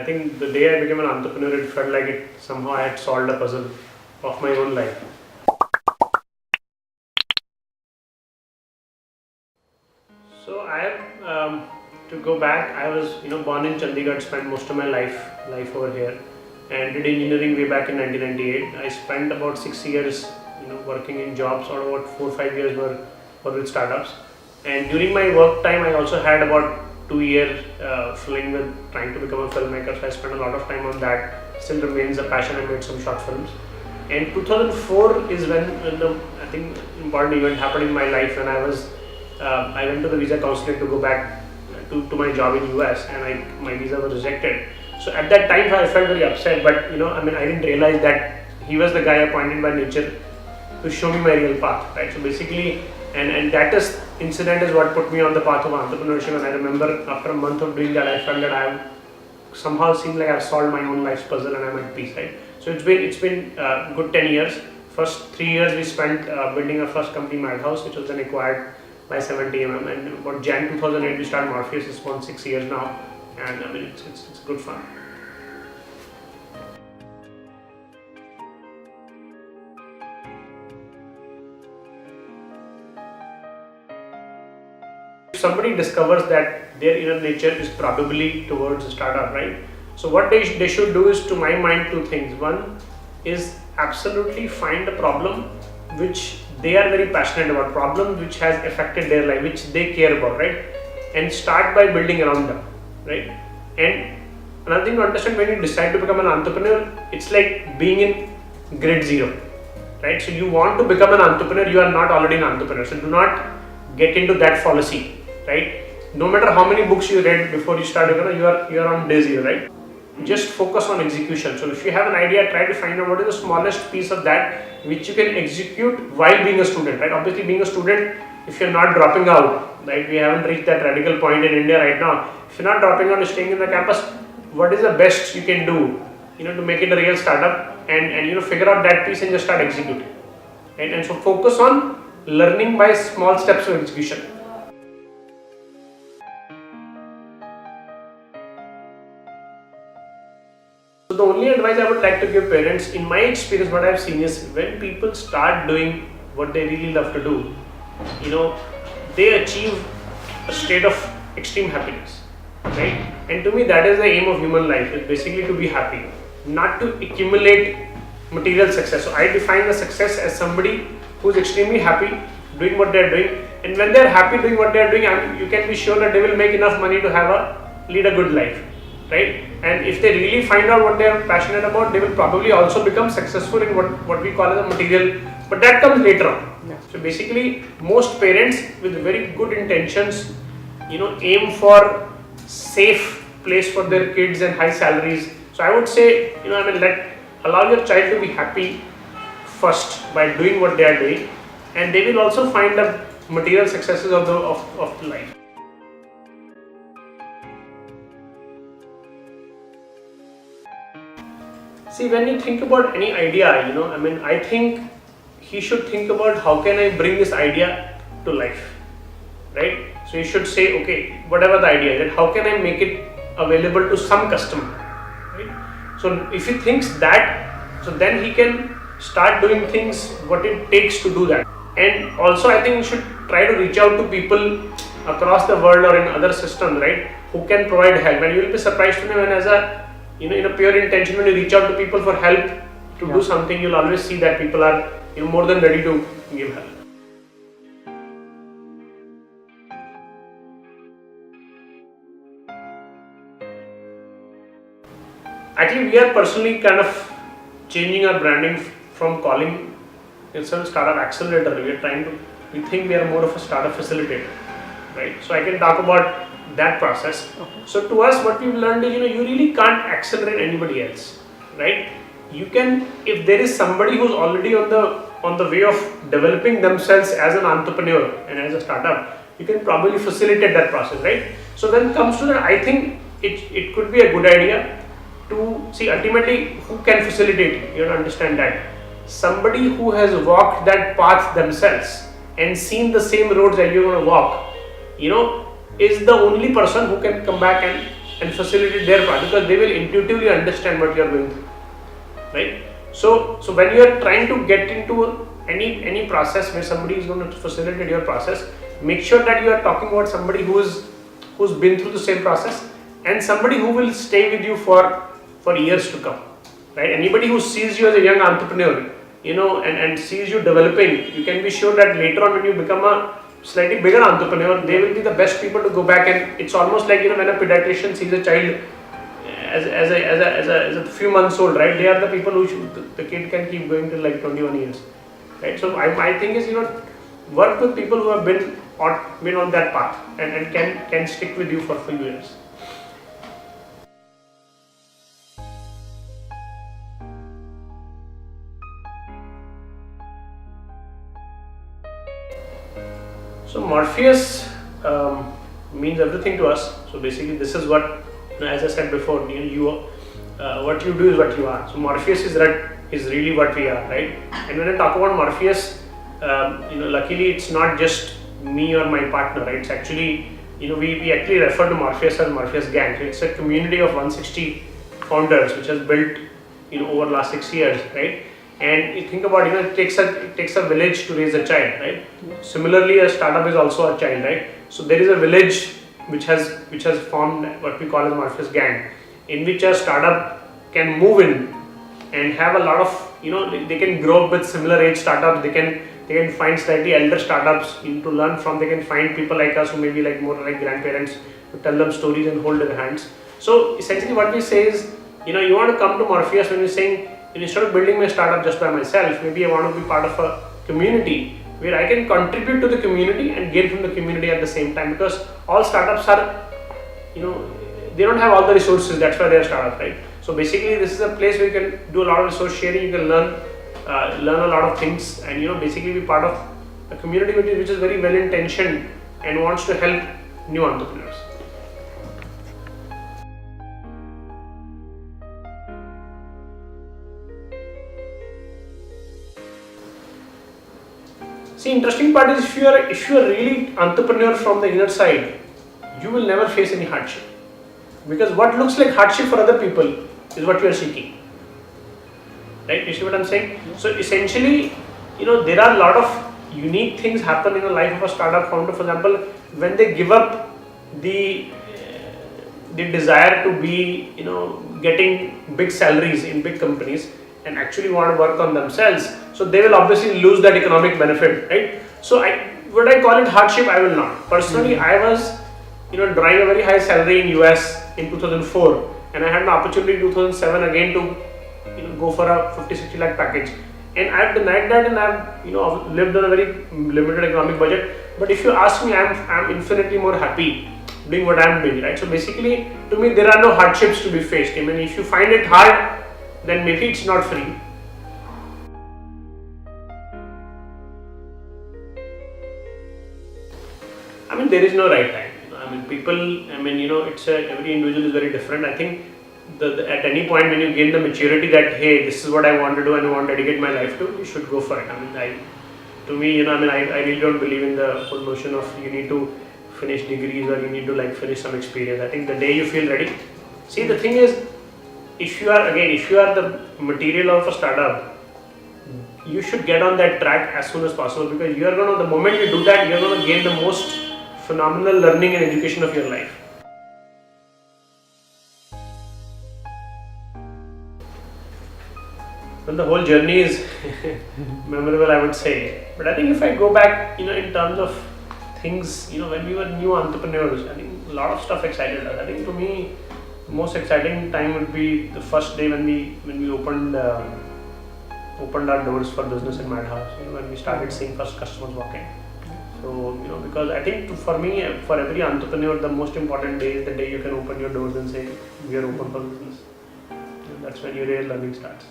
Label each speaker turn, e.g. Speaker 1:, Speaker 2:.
Speaker 1: I think the day I became an entrepreneur, it felt like it somehow I had solved a puzzle of my own life. So I have to go back. I was born in Chandigarh, spent most of my life over here, and did engineering way back in 1998. I spent about 6 years working in jobs, or about 4 or 5 years were with startups. And during my work time, I also had about 2 years fling with trying to become a filmmaker. So I spent a lot of time on that. Still remains a passion. I made some short films. And 2004 is when the I think important event happened in my life, when I went to the visa consulate to go back to my job in US, and my visa was rejected. So at that time I felt very upset, but I didn't realize that he was the guy appointed by nature to show me my real path, right? So basically, and that incident is what put me on the path of entrepreneurship. And I remember after a month of doing that, I felt that I have somehow seemed like I've solved my own life's puzzle and I'm at peace, right? So it's been good 10 years. First 3 years we spent building our first company, Madhouse, which was then acquired by 70mm, and about Jan 2008 we started Morpheus. It's been 6 years now, and it's good fun. If somebody discovers that their inner nature is probably towards a startup, right? So what they should do is, to my mind, two things. One is absolutely find a problem which they are very passionate about, problem which has affected their life, which they care about, right? And start by building around them, right? And another thing to understand, when you decide to become an entrepreneur, it's like being in grade zero, right? So you want to become an entrepreneur, you are not already an entrepreneur. So do not get into that fallacy, right? No matter how many books you read before you start, you are on day zero, right? Just focus on execution. So if you have an idea, try to find out what is the smallest piece of that which you can execute while being a student, right? Obviously, being a student, if you're not dropping out, right? We haven't reached that radical point in India right now. If you're not dropping out and staying in the campus, what is the best you can do, to make it a real startup, and figure out that piece and just start executing, right? And so focus on learning by small steps of execution. So the only advice I would like to give parents, in my experience, what I've seen is, when people start doing what they really love to do, they achieve a state of extreme happiness, right? And to me, that is the aim of human life, is basically to be happy, not to accumulate material success. So I define the success as somebody who's extremely happy doing what they're doing, and when they're happy doing what they're doing, you can be sure that they will make enough money to lead a good life, right? And if they really find out what they are passionate about, they will probably also become successful in what we call as a material, but that comes later on. Yeah. So basically, most parents with very good intentions, aim for safe place for their kids and high salaries. So I would say, allow your child to be happy first by doing what they are doing, and they will also find the material successes of the life. See, when you think about any idea, I think he should think about, how can I bring this idea to life, right? So you should say, okay, whatever the idea is, that how can I make it available to some customer, right? So if he thinks that, so then he can start doing things what it takes to do that. And also, I think you should try to reach out to people across the world or in other systems, right, who can provide help. And you will be surprised to know, when as a in a pure intention, when you reach out to people for help to do something, you'll always see that people are more than ready to give help. Actually, we are personally kind of changing our branding from calling itself Startup Accelerator. We think we are more of a startup facilitator, right? So I can talk about that process. Okay. So to us, what we've learned is, you really can't accelerate anybody else, right? You can, if there is somebody who's already on the way of developing themselves as an entrepreneur and as a startup, you can probably facilitate that process, right? So when it comes to that, I think it could be a good idea to see ultimately who can facilitate you. You have to understand that somebody who has walked that path themselves and seen the same roads that you're going to walk, is the only person who can come back and and facilitate their part, because they will intuitively understand what you are going through, right? So when you are trying to get into any process where somebody is going to facilitate your process, make sure that you are talking about somebody who's been through the same process, and somebody who will stay with you for years to come, right? Anybody who sees you as a young entrepreneur, and sees you developing, you can be sure that later on when you become a slightly bigger entrepreneur, they will be the best people to go back. And it's almost like, when a pediatrician sees a child as a few months old, right? They are the people the kid can keep going till like 21 years, right? So my thing is, work with people who have been on that path and can stick with you for a few years. So Morpheus means everything to us. So basically, this is what, as I said before, what you do is what you are. So Morpheus is really what we are, right? And when I talk about Morpheus, luckily it's not just me or my partner, right? It's actually, we actually refer to Morpheus as Morpheus Gang. So it's a community of 160 founders which has built, over the last 6 years, right? And you think about, it takes a village to raise a child, right? Similarly, a startup is also a child, right? So there is a village which has formed what we call as Morpheus Gang, in which a startup can move in and have a lot of, they can grow up with similar age startups. They can find slightly elder startups to learn from. They can find people like us who may be more like grandparents, to tell them stories and hold their hands. So essentially what we say is, you want to come to Morpheus when you're saying, instead of building my startup just by myself, maybe I want to be part of a community where I can contribute to the community and gain from the community at the same time, because all startups are, they don't have all the resources. That's why they're startups, right? So basically, this is a place where you can do a lot of resource sharing. You can learn a lot of things, and basically be part of a community which is very well intentioned and wants to help new entrepreneurs. See, interesting part is, if you are really entrepreneur from the inner side, you will never face any hardship, because what looks like hardship for other people is what you are seeking, right? You see what I'm saying? So essentially, there are a lot of unique things happen in the life of a startup founder. For example, when they give up the desire to be, getting big salaries in big companies and actually want to work on themselves, so they will obviously lose that economic benefit, right? So would I call it hardship? I will not. Personally, I was, drawing a very high salary in US in 2004, and I had an opportunity in 2007 again to, go for a 50-60 lakh package, and I've denied that, and I've, lived on a very limited economic budget. But if you ask me, I'm infinitely more happy doing what I'm doing, right? So basically, to me, there are no hardships to be faced. I mean, if you find it hard, then maybe it's not free. I mean, there is no right time. Every individual is very different. I think at any point when you gain the maturity that, hey, this is what I want to do and I want to dedicate my life to, you should go for it. I really don't believe in the whole notion of you need to finish degrees or you need to finish some experience. I think the day you feel ready. See, the thing is, if you are the material of a startup, you should get on that track as soon as possible, because the moment you do that, you're going to gain the most phenomenal learning and education of your life. Well, the whole journey is memorable, I would say. But I think if I go back, in terms of things, when we were new entrepreneurs, I think a lot of stuff excited us. I think to me, the most exciting time would be the first day when we opened our doors for business in Madhouse. When we started seeing first customers walking. So because I think for me, for every entrepreneur, the most important day is the day you can open your doors and say, we are open for business. That's when your real learning starts.